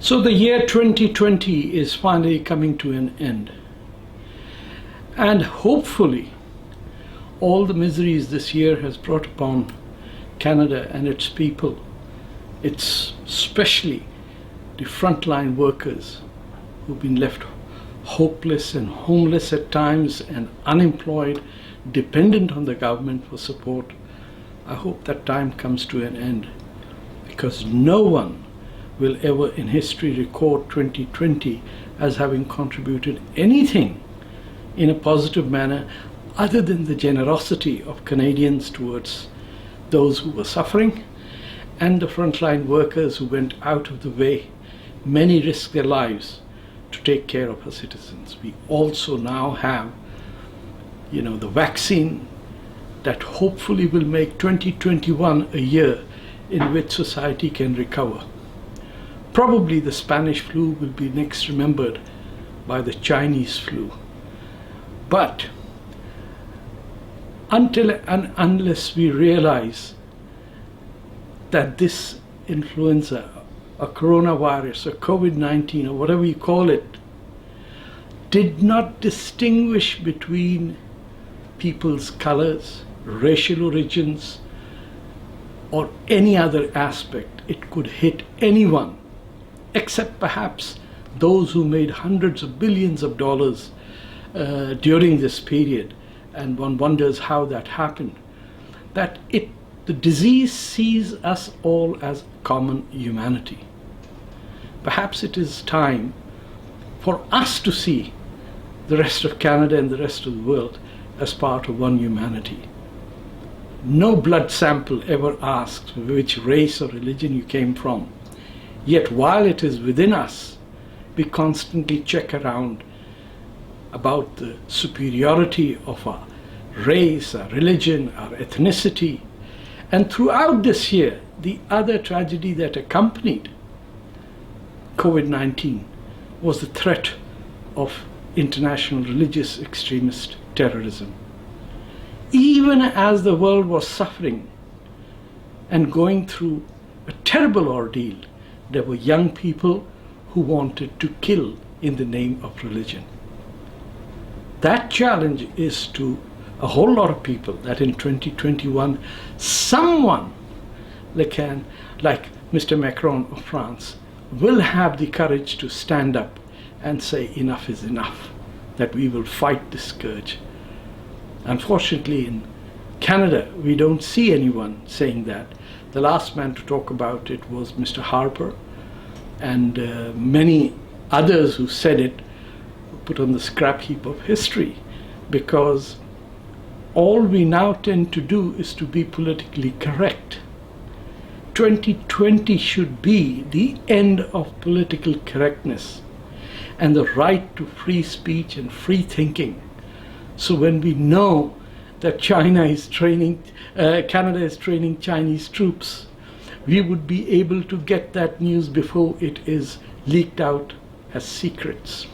So the year 2020 is finally coming to an end. And hopefully, all the miseries this year has brought upon Canada and its people, it's especially the frontline workers who've been left hopeless and homeless at times and unemployed, dependent on the government for support. I hope that time comes to an end, because no one will ever in history record 2020 as having contributed anything in a positive manner other than the generosity of Canadians towards those who were suffering and the frontline workers who went out of the way. Many risked their lives to take care of our citizens. We also now have, the vaccine that hopefully will make 2021 a year in which society can recover. Probably the Spanish flu will be next remembered by the Chinese flu. But until and unless we realize that this influenza, a coronavirus, or COVID-19, or whatever you call it, did not distinguish between people's colors, racial origins, or any other aspect, it could hit anyone, except perhaps those who made hundreds of billions of dollars during this period. And one wonders how that happened. The disease sees us all as common humanity. Perhaps it is time for us to see the rest of Canada and the rest of the world as part of one humanity. No blood sample ever asks which race or religion you came from. Yet while it is within us, we constantly check around about the superiority of our race, our religion, our ethnicity. And throughout this year, the other tragedy that accompanied COVID-19 was the threat of international religious extremist terrorism. Even as the world was suffering and going through a terrible ordeal, there were young people who wanted to kill in the name of religion. That challenge is to a whole lot of people, that in 2021, someone like Mr. Macron of France will have the courage to stand up and say enough is enough, that we will fight this scourge. Unfortunately, in Canada, we don't see anyone saying that. The last man to talk about it was Mr. Harper, and many others who said it were put on the scrap heap of history, because all we now tend to do is to be politically correct. 2020 should be the end of political correctness and the right to free speech and free thinking. So when we know that Canada is training Chinese troops, we would be able to get that news before it is leaked out as secrets.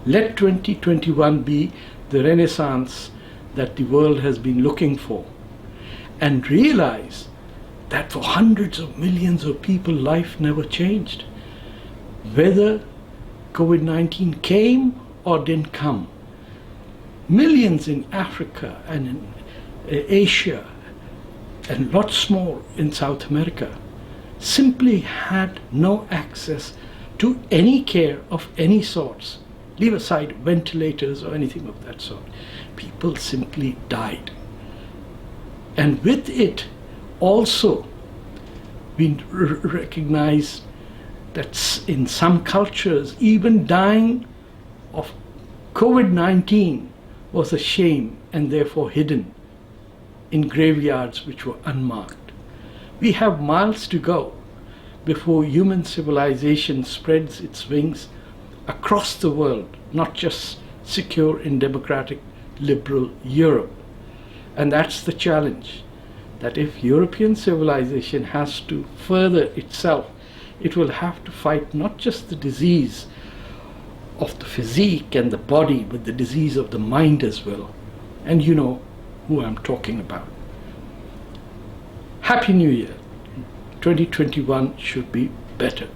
Let 2021 be the renaissance that the world has been looking for, and realize that for hundreds of millions of people, life never changed. Whether COVID-19 came or didn't come, millions in Africa and in Asia and lots more in South America simply had no access to any care of any sorts. Leave aside ventilators or anything of that sort. People simply died. And with it also, we recognize that in some cultures, even dying of COVID-19 was a shame and therefore hidden in graveyards which were unmarked. We have miles to go before human civilization spreads its wings across the world, not just secure in democratic liberal Europe. And that's the challenge, that if European civilization has to further itself, it will have to fight not just the disease of the physique and the body, but the disease of the mind as well. And you know who I'm talking about. Happy New Year. 2021 should be better.